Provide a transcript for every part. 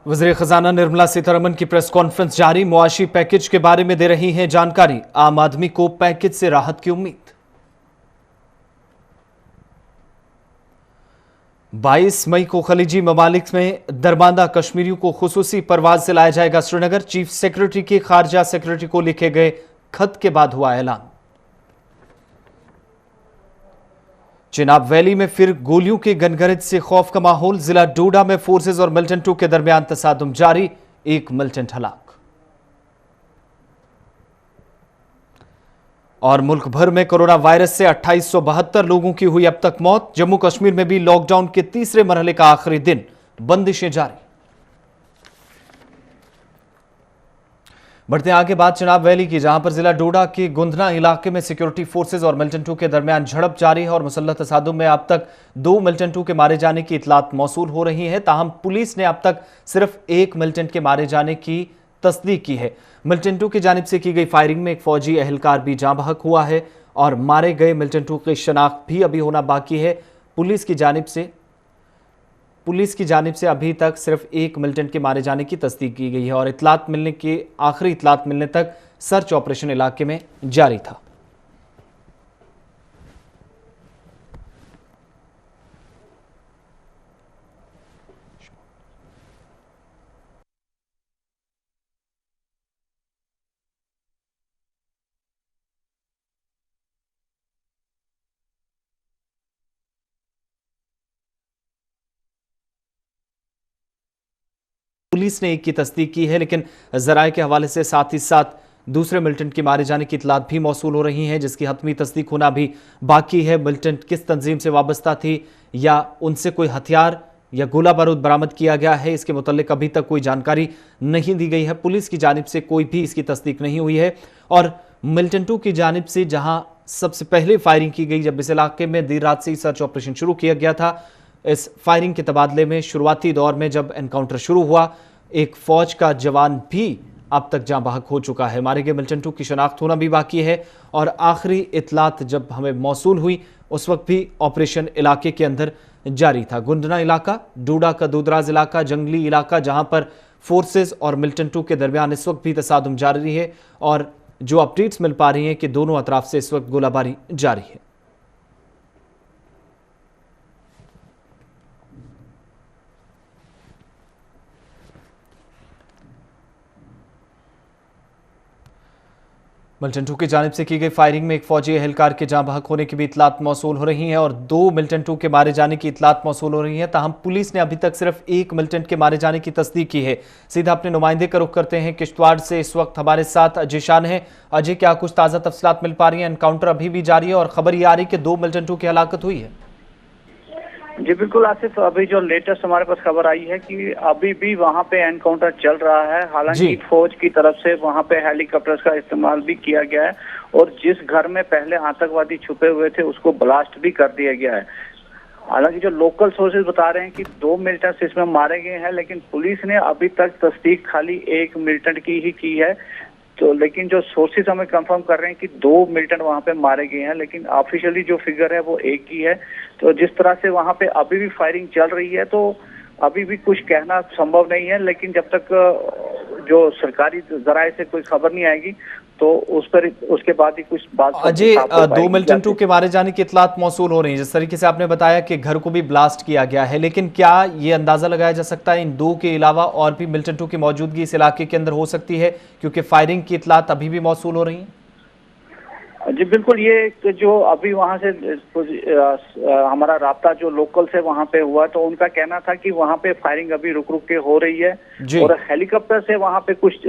वज़ीर खजाना निर्मला सीतारमण की प्रेस कॉन्फ्रेंस जारी, मुआशी पैकेज के बारे में दे रही हैं जानकारी। आम आदमी को पैकेज से राहत की उम्मीद। 22 मई को खलीजी ममालिक में दरमांदा कश्मीरियों को खुसूसी परवाज से लाया जाएगा श्रीनगर। चीफ सेक्रेटरी के खारजा सेक्रेटरी को लिखे गए खत के बाद हुआ ऐलान। चिनाब वैली में फिर गोलियों के गनगरज से खौफ का माहौल। जिला डोडा में फोर्सेज और मिलिटेंट के दरमियान तसादुम जारी, एक मिलिटेंट हलाक। और मुल्क भर में कोरोना वायरस से 2872 लोगों की हुई अब तक मौत। जम्मू कश्मीर में भी लॉकडाउन के तीसरे मरहले का आखिरी दिन, बंदिशें जारी। बढ़ते आगे बात चिनाब वैली की, जहां पर जिला डोडा के गुंदना इलाके में सिक्योरिटी फोर्सेज और मिलिटेंटों के दरमियान झड़प जारी है और मुसल्लह तसादुम में अब तक 2 मिलिटेंटों के मारे जाने की इतलात मौसूल हो रही है। ताहम पुलिस ने अब तक सिर्फ 1 मिलिटेंट के मारे जाने की तस्दीक की है। मिलिटेंटों की जानिब से की गई फायरिंग में एक फौजी एहलकार भी जाँ बहक हुआ है और मारे गए मिलिटेंटों की शनाख्त भी अभी होना बाकी है। पुलिस की जानिब से अभी तक सिर्फ 1 मिलिटेंट के मारे जाने की तस्दीक की गई है और आखिरी इतलात मिलने तक सर्च ऑपरेशन इलाके में जारी था। पुलिस ने एक की तस्दीक की है, लेकिन जराये के हवाले से साथ ही साथ दूसरे मिलिटेंट के मारे जाने की इतलात भी मौसूल हो रही हैं, जिसकी हतमी तस्दीक होना भी बाकी है। मिलिटेंट किस तंजीम से वाबस्ता थी या उनसे कोई हथियार या गोला बारूद बरामद किया गया है, इसके मुतल्लिक अभी तक कोई जानकारी नहीं दी गई है। पुलिस की जानिब से कोई भी इसकी तस्दीक नहीं हुई है और मिलिटेंटों की जानिब से जहां सबसे पहले फायरिंग की गई, जब इस इलाके में देर रात से ही सर्च ऑपरेशन शुरू किया गया था, इस फायरिंग के तबादले में शुरुआती दौर में जब एनकाउंटर शुरू हुआ, एक फौज का जवान भी अब तक जाँ बहक हो चुका है। मारे गए मिलिटेंटों की शनाख्त होना भी बाकी है और आखिरी इतलात जब हमें मौसूल हुई उस वक्त भी ऑपरेशन इलाके के अंदर जारी था। गुंडना इलाका, डोडा का दूदराज इलाका, जंगली इलाका, जहां पर फोर्सेज और मिलिटेंटों के दरमियान इस वक्त भी तसादुम जारी है और जो अपडेट्स मिल पा रही हैं कि दोनों अतराफ से इस वक्त गोलाबारी जारी है। मिलिटेंटों की जानिब से की गई फायरिंग में एक फौजी एहलकार के जाँ बहक होने की भी इतलात मौसूल हो रही हैं और 2 मिलिटेंटों के मारे जाने की इतलात मौसूल हो रही है। ताहम पुलिस ने अभी तक सिर्फ 1 मिलिटेंट के मारे जाने की तस्दीक की है। सीधा अपने नुमाइंदे का रुख करते हैं। किश्तवाड़ से इस वक्त हमारे साथ अजय शान है। अजय, क्या कुछ ताज़ा तफसीलात मिल पा रही हैं? एनकाउंटर अभी भी जारी है और खबर ये आ रही है कि 2 मिलिटेंटों की हलाकत हुई है। जी बिल्कुल आसिफ, अभी जो लेटेस्ट हमारे पास खबर आई है कि अभी भी वहां पे एनकाउंटर चल रहा है। हालांकि फौज की तरफ से वहां पे हेलीकॉप्टर्स का इस्तेमाल भी किया गया है और जिस घर में पहले आतंकवादी छुपे हुए थे उसको ब्लास्ट भी कर दिया गया है। हालांकि जो लोकल सोर्सेज बता रहे हैं कि 2 मिलिटेंट्स इसमें मारे गए हैं, लेकिन पुलिस ने अभी तक तस्दीक खाली 1 मिलिटेंट की ही की है। तो लेकिन जो सोर्सेज हमें कंफर्म कर रहे हैं कि 2 मिलिटेंट वहां पे मारे गए हैं, लेकिन ऑफिशियली जो फिगर है वो 1 की है। तो जिस तरह से वहां पे अभी भी फायरिंग चल रही है तो अभी भी कुछ कहना संभव नहीं है, लेकिन जब तक जो सरकारी जराये से कोई खबर नहीं आएगी तो उसके बाद ही कुछ बात। अजय, 2 मिलिटेंटों के मारे जाने की इतलात मौसूल हो रही है। जिस तरीके से आपने बताया कि घर को भी ब्लास्ट किया गया है, लेकिन क्या ये अंदाजा लगाया जा सकता है इन 2 के अलावा और भी मिलिटेंटों की मौजूदगी इस इलाके के अंदर हो सकती है, क्योंकि फायरिंग की इतलात अभी भी मौसूल हो रही है? जी बिल्कुल, ये जो अभी वहां से हमारा राब्ता जो लोकल से वहां पे हुआ तो उनका कहना था कि वहां पे फायरिंग अभी रुक रुक के हो रही है और हेलीकॉप्टर से वहां पे कुछ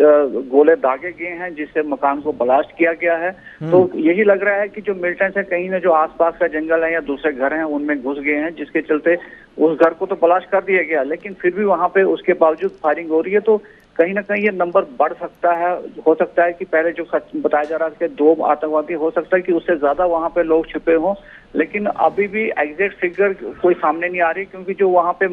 गोले दागे गए हैं जिससे मकान को ब्लास्ट किया गया है। तो यही लग रहा है कि जो मिलिटेंट्स है कहीं न जो आसपास का जंगल है या दूसरे घर हैं उनमें घुस गए हैं, जिसके चलते उस घर को तो ब्लास्ट कर दिया गया, लेकिन फिर भी वहां पे उसके बावजूद फायरिंग हो रही है। तो कहीं ना कहीं ये नंबर बढ़ सकता है। हो सकता है कि पहले जो बताया जा रहा है कि 2 आतंकवादी, हो सकता है कि उससे ज्यादा वहां पे लोग छुपे हों, लेकिन अभी भी एग्जैक्ट फिगर कोई सामने नहीं आ रही, क्योंकि जो वहां पे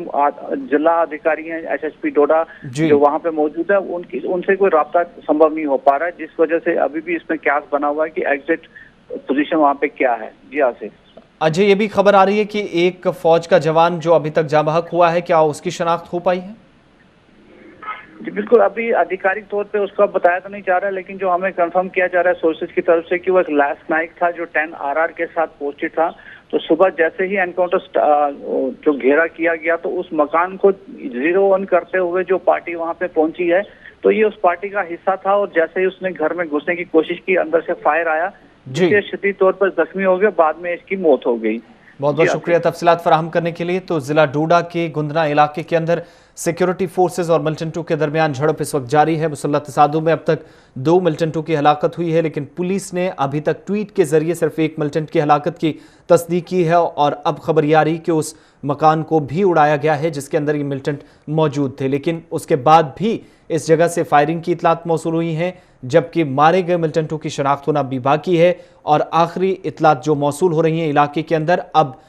जिला अधिकारी हैं एसएसपी डोडा जो वहां पे मौजूद है उनसे कोई राब्ता संभव नहीं हो पा रहा है, जिस वजह से अभी भी इसमें क्यास बना हुआ है कि एग्जैक्ट पोजीशन वहां पे क्या है। जी आसिफ। अजय, ये भी खबर आ रही है कि एक फौज का जवान जो अभी तक जाँ बहक हुआ है, क्या उसकी शनाख्त हो पाई है? जी बिल्कुल, अभी आधिकारिक तौर पे उसका बताया तो नहीं जा रहा है, लेकिन जो हमें कंफर्म किया जा रहा है सोर्सेज की तरफ से कि वो एक लैस नाइक था जो 10 RR के साथ पोस्टेड था। तो सुबह जैसे ही एनकाउंटर जो घेरा किया गया तो उस मकान को 0-1 करते हुए जो पार्टी वहां पे पहुंची है, तो ये उस पार्टी का हिस्सा था और जैसे ही उसने घर में घुसने की कोशिश की, अंदर से फायर आया, जिससे शदीद तौर पर जख्मी हो गया, बाद में इसकी मौत हो गई। बहुत बहुत शुक्रिया तफसीलात फराहम करने के लिए। तो जिला डोडा के गुंदना इलाके के अंदर सिक्योरिटी फोर्सेज और मिलिटेंटों के दरमियान झड़प इस वक्त जारी है। मुसल्लह तसादुम में अब तक 2 मिलिटेंटों की हलाकत हुई है, लेकिन पुलिस ने अभी तक ट्वीट के जरिए सिर्फ 1 मिलिटेंट की हलाकत की तस्दीक की है और अब खबर ये आ रही कि उस मकान को भी उड़ाया गया है जिसके अंदर ये मिलिटेंट मौजूद थे, लेकिन उसके बाद भी इस जगह से फायरिंग की इतलात मौसूल हुई हैं, जबकि मारे गए मिलिटेंटों की शनाख्त होना भी बाकी है। और आखिरी इतलात जो मौसूल हो रही हैं इलाके के अंदर, अब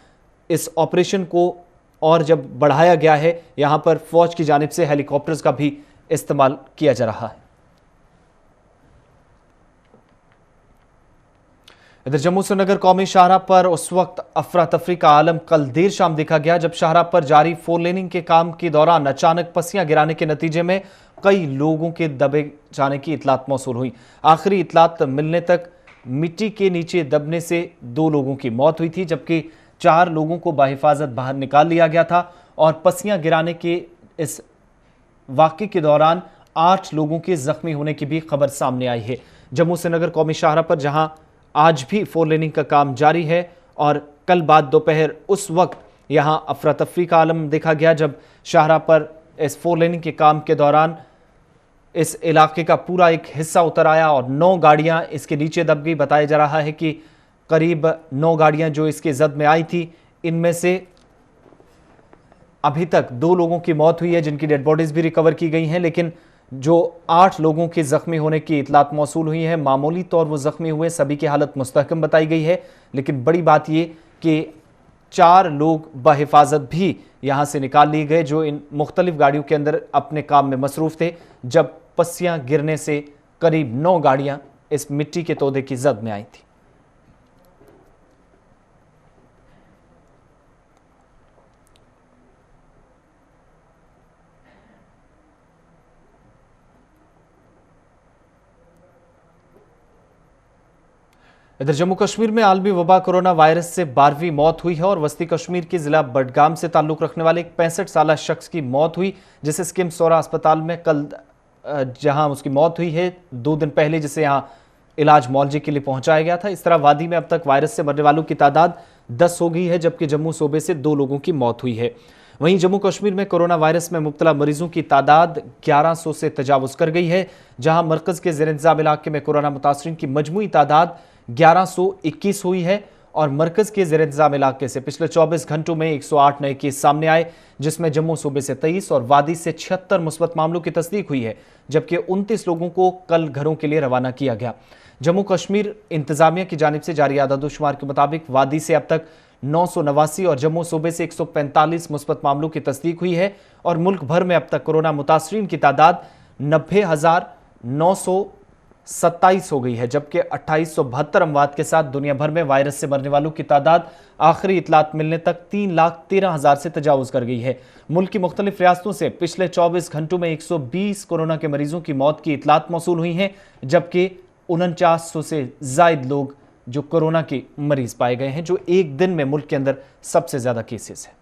इस ऑपरेशन को और जब बढ़ाया गया है, यहां पर फौज की जानिब से हेलीकॉप्टर्स का भी इस्तेमाल किया जा रहा है। इधर जम्मू श्रीनगर कौमी शाहराह पर उस वक्त अफरा तफरी का आलम कल देर शाम देखा गया जब शाहराह पर जारी 4 लेनिंग के काम के दौरान अचानक पस्सियां गिराने के नतीजे में कई लोगों के दबे जाने की इतलात मौसूल हुई। आखिरी इतलात मिलने तक मिट्टी के नीचे दबने से 2 लोगों की मौत हुई थी, जबकि 4 लोगों को बाहिफाजत बाहर निकाल लिया गया था और पस्सियां गिराने के इस वाक़े के दौरान 8 लोगों के जख्मी होने की भी खबर सामने आई है। जम्मू श्रीनगर कौमी शाहराह पर जहां आज भी 4 लेनिंग का काम जारी है और कल बाद दोपहर उस वक्त यहां अफरा तफरी का आलम देखा गया जब शाहराह पर इस 4 लेनिंग के काम के दौरान इस इलाके का पूरा एक हिस्सा उतर आया और 9 गाड़ियां इसके नीचे दब गई। बताया जा रहा है कि करीब 9 गाड़ियां जो इसके जद में आई थी, इनमें से अभी तक 2 लोगों की मौत हुई है जिनकी डेड बॉडीज भी रिकवर की गई हैं, लेकिन जो 8 लोगों के जख्मी होने की इतलात मौसूल हुई है। मामूली तौर वो जख्मी हुए, सभी की हालत मुस्तहकम बताई गई है, लेकिन बड़ी बात ये कि 4 लोग बहिफाजत भी यहां से निकाल लिए गए जो इन मुख्तलिफ गाड़ियों के अंदर अपने काम में मसरूफ थे जब पस्सियां गिरने से करीब 9 गाड़ियां इस मिट्टी के तोदे की जद में आई थी। इधर जम्मू कश्मीर में आलमी वबा कोरोना वायरस से 12वीं मौत हुई है और वस्ती कश्मीर के जिला बडगाम से ताल्लुक रखने वाले एक 65 साल शख्स की मौत हुई, जिसे स्किम सोरा अस्पताल में कल जहां उसकी मौत हुई है 2 दिन पहले जिसे यहां इलाज मुआवजे के लिए पहुंचाया गया था। इस तरह वादी में अब तक वायरस से मरने वालों की तादाद 10 हो गई है, जबकि जम्मू सूबे से 2 लोगों की मौत हुई है। वहीं जम्मू कश्मीर में कोरोना वायरस में मुब्तला मरीजों की तादाद 1100 से तजावुज कर गई है, जहां मरकज के ज़ेर इंतज़ाम इलाके में कोरोना मुतासरीन की मजमूई तादाद 1121 हुई है और मरकज के ज़ेर इंतज़ाम इलाके से पिछले 24 घंटों में 108 नए केस सामने आए, जिसमें जम्मू सूबे से 23 और वादी से 76 मुस्बत मामलों की तस्दीक हुई है, जबकि 29 लोगों को कल घरों के लिए रवाना किया गया। जम्मू कश्मीर इंतजामिया की जानिब से जारी आदादोशुमार के मुताबिक वादी से अब तक 989 और जम्मू सूबे से 145 मुस्बत मामलों की तस्दीक हुई है और मुल्क भर में अब तक कोरोना मुतासरीन की तादाद 90,927 हो गई है, जबकि 2872 अमवात के साथ दुनिया भर में वायरस से मरने वालों की तादाद आखिरी इतलात मिलने तक 3,13,000 से तजावुज कर गई है। मुल्क की मुख्तलिफ रियासतों से पिछले 24 घंटों में 120 कोरोना के मरीजों की मौत की इतलात मौसूल हुई हैं, जबकि 4900 से जायद लोग जो कोरोना के मरीज पाए गए हैं, जो एक दिन में मुल्क के अंदर सबसे ज्यादा केसेस है।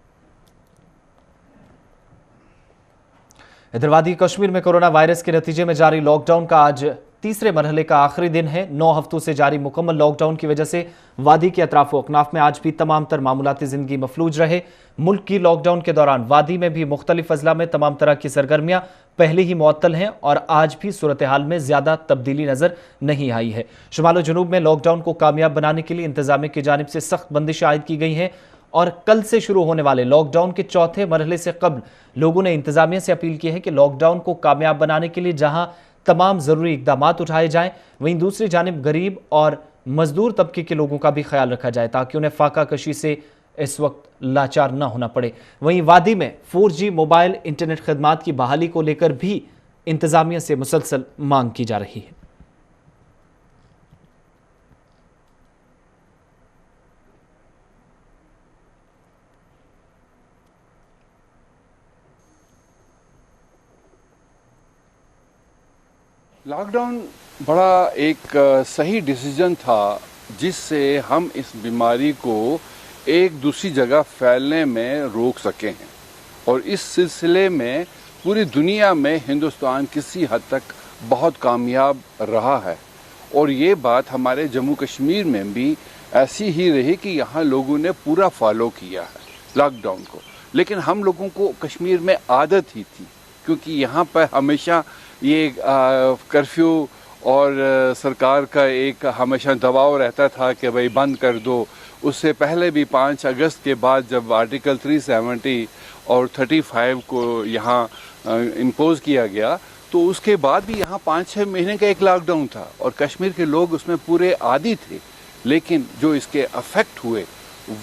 इधर वादी कश्मीर में कोरोना वायरस के नतीजे में जारी लॉकडाउन का आज तीसरे मरहले का आखिरी दिन है। 9 हफ्तों से जारी मुकम्मल लॉकडाउन की वजह से वादी के अतराफ व अकनाफ में आज भी तमाम तर मामूलाती जिंदगी मफलूज रहे। मुल्क की लॉकडाउन के दौरान वादी में भी मुख्तलिफ अजला में तमाम तरह की सरगर्मियां पहले ही मुअत्तल हैं और आज भी सूरत हाल में ज्यादा तब्दीली नजर नहीं आई है। शुमाल जनूब में लॉकडाउन को कामयाब बनाने के लिए इंतजामिया की जानिब से सख्त बंदिशें आयद की गई हैं और कल से शुरू होने वाले लॉकडाउन के चौथे मरहले से कबल लोगों ने इंतजामिया से अपील की है कि लॉकडाउन को कामयाब बनाने के लिए जहां तमाम जरूरी इकदामात उठाए जाएं, वहीं दूसरी जानिब गरीब और मजदूर तबके के लोगों का भी ख्याल रखा जाए ताकि उन्हें फाका कशी से इस वक्त लाचार न होना पड़े। वहीं वादी में 4G मोबाइल इंटरनेट खदमात की बहाली को लेकर भी इंतजामिया से मुसलसल मांग की जा रही है। لاک ڈاؤن بڑا ایک صحیح ڈیسیجن تھا جس سے ہم اس بیماری کو ایک دوسری جگہ پھیلنے میں روک سکے ہیں، اور اس سلسلے میں پوری دنیا میں ہندوستان کسی حد تک بہت کامیاب رہا ہے، اور یہ بات ہمارے جموں کشمیر میں بھی ایسی ہی رہی کہ یہاں لوگوں نے پورا فالو کیا ہے لاک ڈاؤن کو. لیکن ہم لوگوں کو کشمیر میں عادت ہی تھی، کیونکہ یہاں پر ہمیشہ یہ کرفیو اور سرکار کا ایک ہمیشہ دباؤ رہتا تھا کہ بھائی بند کر دو. اس سے پہلے بھی 5 اگست کے بعد جب آرٹیکل 370 اور 35 کو یہاں امپوز کیا گیا تو اس کے بعد بھی یہاں 5-6 مہینے کا ایک لاک ڈاؤن تھا، اور کشمیر کے لوگ اس میں پورے عادی تھے. لیکن جو اس کے افیکٹ ہوئے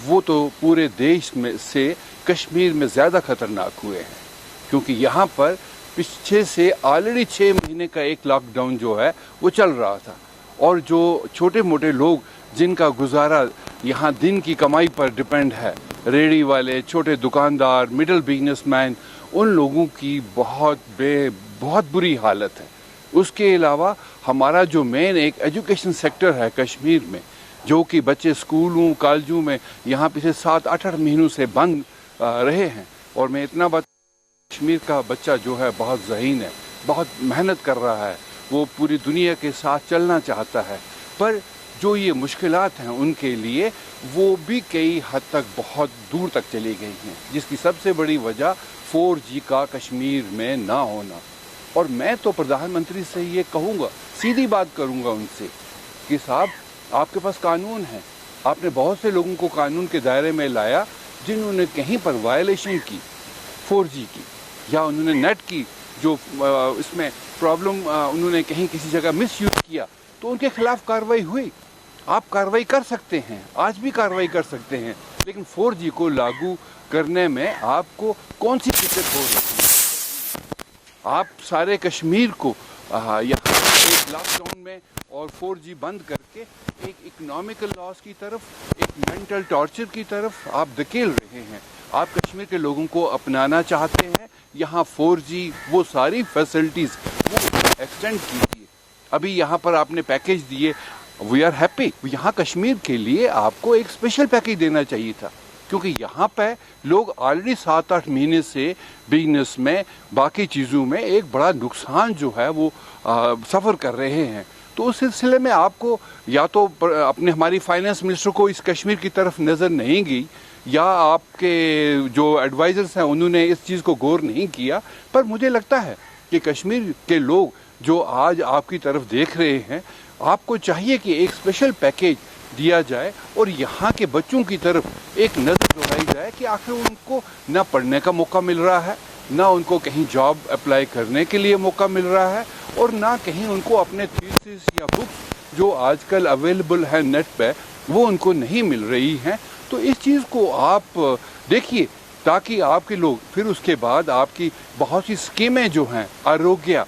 وہ تو پورے دیش میں سے کشمیر میں زیادہ خطرناک ہوئے ہیں، کیونکہ یہاں پر پیچھے سے آلریڈی 6 مہینے کا ایک لاک ڈاؤن جو ہے وہ چل رہا تھا، اور جو چھوٹے موٹے لوگ جن کا گزارا یہاں دن کی کمائی پر ڈپینڈ ہے، ریڑھی والے، چھوٹے دکاندار، مڈل بزنس مین، ان لوگوں کی بہت بری حالت ہے. اس کے علاوہ ہمارا جو مین ایک ایجوکیشن سیکٹر ہے کشمیر میں، جو کہ بچے اسکولوں کالجوں میں یہاں پچھلے 7-8 مہینوں سے بند رہے ہیں. اور میں اتنا بات، کشمیر کا بچہ جو ہے بہت ذہین ہے، بہت محنت کر رہا ہے، وہ پوری دنیا کے ساتھ چلنا چاہتا ہے، پر جو یہ مشکلات ہیں ان کے لیے وہ بھی کئی حد تک بہت دور تک چلی گئی ہیں، جس کی سب سے بڑی وجہ 4G کا کشمیر میں نہ ہونا. اور میں تو پردھان منتری سے یہ کہوں گا، سیدھی بات کروں گا ان سے کہ صاحب آپ کے پاس قانون ہے، آپ نے بہت سے لوگوں کو قانون کے دائرے میں لایا جنہوں نے کہیں پر وائلیشن کی 4G کی، یا انہوں نے نیٹ کی جو اس میں پرابلم انہوں نے کہیں کسی جگہ مس یوز کیا تو ان کے خلاف کارروائی ہوئی. آپ کارروائی کر سکتے ہیں، آج بھی کارروائی کر سکتے ہیں، لیکن 4G کو لاگو کرنے میں آپ کو کون سی دقت ہو رہی ہے؟ آپ سارے کشمیر کو یہاں ایک لاک ڈاؤن میں اور 4G بند کر کے ایک اکنامیکل لاس کی طرف، ایک مینٹل ٹارچر کی طرف آپ دھکیل رہے ہیں. آپ کشمیر کے لوگوں کو اپنانا چاہتے ہیں، یہاں 4G وہ ساری فیسلٹیز وہ ایکسٹینڈ کیجیے. ابھی یہاں پر آپ نے پیکیج دیے، وی آر ہیپی. یہاں کشمیر کے لیے آپ کو ایک اسپیشل پیکیج دینا چاہیے تھا، کیونکہ یہاں پہ لوگ آلریڈی 7-8 مہینے سے بزنس میں باقی چیزوں میں ایک بڑا نقصان جو ہے وہ سفر کر رہے ہیں. تو اس سلسلے میں آپ کو یا تو اپنے ہماری فائنانس منسٹر کو اس کشمیر کی طرف نظر نہیں گئی، یا آپ کے جو ایڈوائزرز ہیں انہوں نے اس چیز کو غور نہیں کیا. پر مجھے لگتا ہے کہ کشمیر کے لوگ جو آج آپ کی طرف دیکھ رہے ہیں، آپ کو چاہیے کہ ایک اسپیشل پیکیج دیا جائے اور یہاں کے بچوں کی طرف ایک نظر دوڑائی جائے کہ آخر ان کو نہ پڑھنے کا موقع مل رہا ہے، نہ ان کو کہیں جاب اپلائی کرنے کے لیے موقع مل رہا ہے، اور نہ کہیں ان کو اپنے تھیسس یا بکس جو آج کل اویلیبل ہے نیٹ پہ وہ ان کو نہیں مل رہی ہیں. تو اس چیز کو آپ دیکھیے تاکہ آپ کے لوگ پھر اس کے بعد آپ کی بہت سی اسکیمیں جو ہیں، آروگیہ،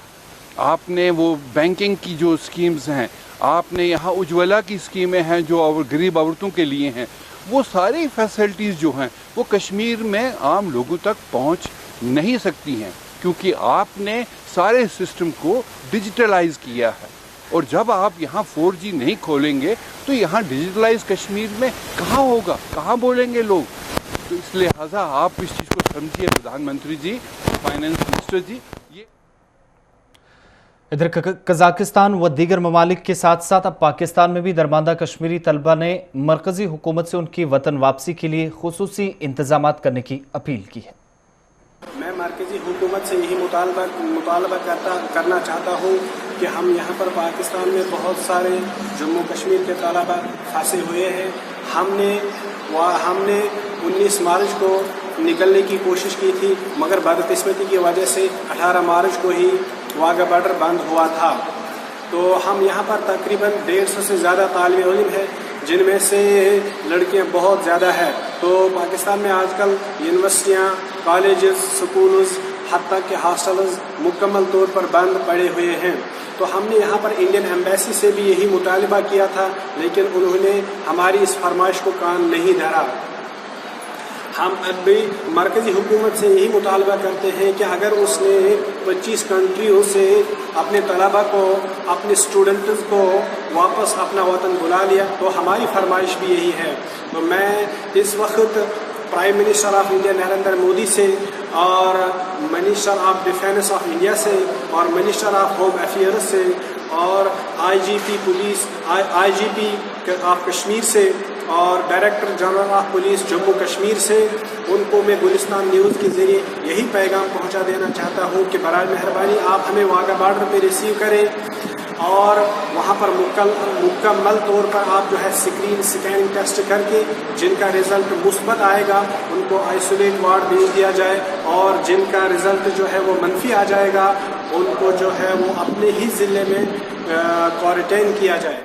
آپ نے وہ بینکنگ کی جو اسکیمز ہیں، آپ نے یہاں اجولا کی اسکیمیں ہیں جو غریب عورتوں کے لیے ہیں، وہ ساری فیسلٹیز جو ہیں وہ کشمیر میں عام لوگوں تک پہنچ نہیں سکتی ہیں، کیونکہ آپ نے سارے سسٹم کو ڈیجیٹلائز کیا ہے. اور جب آپ یہاں 4G نہیں کھولیں گے تو یہاں ڈیجیٹلائز کشمیر میں کہاں ہوگا، کہاں بولیں گے لوگ؟ تو اس لہٰذا آپ اس چیز کو سمجھیے پردھان منتری جی، فائنانس منسٹر جی. ادھر قزاقستان و دیگر ممالک کے ساتھ ساتھ اب پاکستان میں بھی درماندہ کشمیری طلبہ نے مرکزی حکومت سے ان کی وطن واپسی کے لیے خصوصی انتظامات کرنے کی اپیل کی ہے. میں مرکزی حکومت سے یہی مطالبہ کرنا چاہتا ہوں کہ ہم یہاں پر پاکستان میں بہت سارے جموں کشمیر کے طلبہ پھنسے ہوئے ہیں. ہم نے 19 مارچ کو نکلنے کی کوشش کی تھی، مگر بدقسمتی کی وجہ سے 18 مارچ کو ہی واگا بارڈر بند ہوا تھا. تو ہم یہاں پر تقریباً 150 سے زیادہ طالب علم ہیں، جن میں سے لڑکیاں بہت زیادہ ہیں. تو پاکستان میں آج کل یونیورسٹیاں، کالجز، سکولز، حتیٰ کہ ہاسٹلز مکمل طور پر بند پڑے ہوئے ہیں. تو ہم نے یہاں پر انڈین ایمبیسی سے بھی یہی مطالبہ کیا تھا، لیکن انہوں نے ہماری اس فرمائش کو کان نہیں دھرا. हम अभी मरकज़ी हुकूमत से यही मुतालबा करते हैं कि अगर उसने 25 कंट्रियों से अपने तलबा को, अपने स्टूडेंट्स को वापस अपना वतन बुला लिया, तो हमारी फरमाइश भी यही है। तो मैं इस वक्त prime minister of India Narendra Modi से और minister of defence of India से और मिनिस्टर ऑफ होम अफेयर्स से और IGP police, IGP of Kashmir से और director general of police Jammu Kashmir से उनको मैं गुलिस्तान न्यूज़ के ज़रिए यही पैगाम पहुंचा देना चाहता हूं कि बराए मेहरबानी आप हमें वाघा बॉर्डर पे रिसीव करें और वहां पर मुकम्मल तौर पर आप जो है स्कैनिंग टेस्ट करके जिनका रिज़ल्ट मुस्बत आएगा उनको आइसोलेट वार्ड भेज दिया जाए और जिनका रिज़ल्ट जो है वो मनफी आ जाएगा उनको जो है वो अपने ही ज़िले में क्वारंटाइन किया जाए।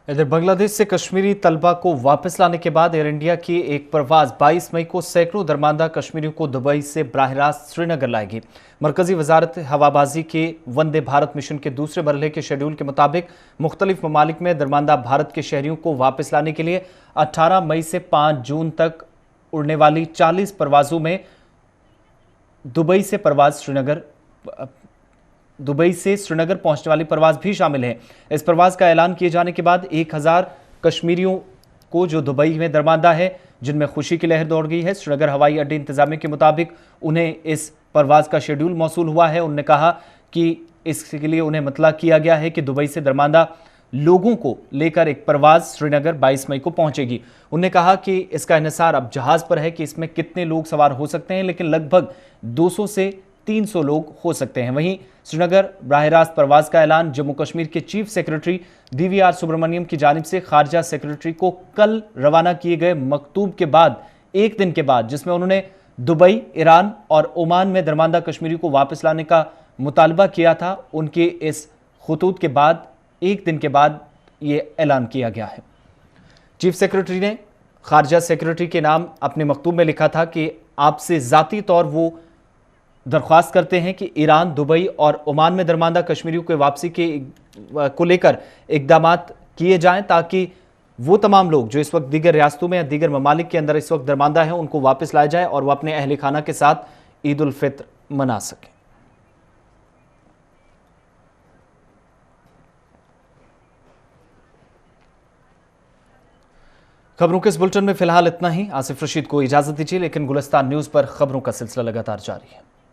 इधर बांग्लादेश से कश्मीरी तलबा को वापस लाने के बाद एयर इंडिया की एक परवाज 22 मई को सैकड़ों दरमांदा कश्मीरियों को दुबई से बराह रास्त श्रीनगर लाएगी। मरकजी वजारत हवाबाजी के वंदे भारत मिशन के दूसरे मरहले के शेड्यूल के मुताबिक मुख्तलिफ ममालिक में दरमांदा भारत के शहरियों को वापस लाने के लिए 18 मई से 5 जून तक उड़ने वाली 40 परवाजों में दुबई से श्रीनगर पहुंचने वाली परवाज भी शामिल है। इस परवाज का ऐलान किए जाने के बाद 1000 कश्मीरियों को जो दुबई में दरमांदा है जिनमें खुशी की लहर दौड़ गई है। श्रीनगर हवाई अड्डे इंतजामिया के मुताबिक उन्हें इस परवाज का शेड्यूल मौसूल हुआ है। उन्होंने कहा कि इसके लिए उन्हें मतला किया गया है कि दुबई से दरमांदा लोगों को लेकर एक परवाज श्रीनगर 22 मई को पहुंचेगी। उन्होंने कहा कि इसका इन्हिसार अब जहाज पर है कि इसमें कितने लोग सवार हो सकते हैं, लेकिन लगभग 200 से 300 लोग हो सकते हैं। वहीं श्रीनगर बराह रास्त परवाज का ऐलान जम्मू कश्मीर के चीफ सेक्रेटरी DVR सुब्रमण्यम की जानिब से खारजा सेक्रेटरी को कल रवाना किए गए मकतूब के बाद एक दिन के बाद, जिसमें उन्होंने दुबई, ईरान और ओमान में दरमांदा कश्मीरी को वापस लाने का मुतालबा किया था, उनके इस खुतूत के बाद एक दिन के बाद ये ऐलान किया गया है। चीफ सेक्रेटरी ने खारजा सेक्रेटरी के नाम अपने मकतूब में लिखा था कि आपसे ज़ाती तौर वो दरख्वास्त करते हैं कि ईरान, दुबई और ओमान में दरमांदा कश्मीरियों के वापसी को लेकर इक़दामात किए जाएं ताकि वो तमाम लोग जो इस वक्त दीगर रियासतों में या दीगर ममालिक के अंदर इस वक्त दरमांदा हैं उनको वापस लाया जाए और वो अपने अहल खाना के साथ ईद उल फित्र मना सकें। खबरों के इस बुलेटिन में फिलहाल इतना ही। आसिफ रशीद को इजाजत दीजिए, लेकिन गुलिस्तान न्यूज़ पर खबरों का सिलसिला लगातार जारी है।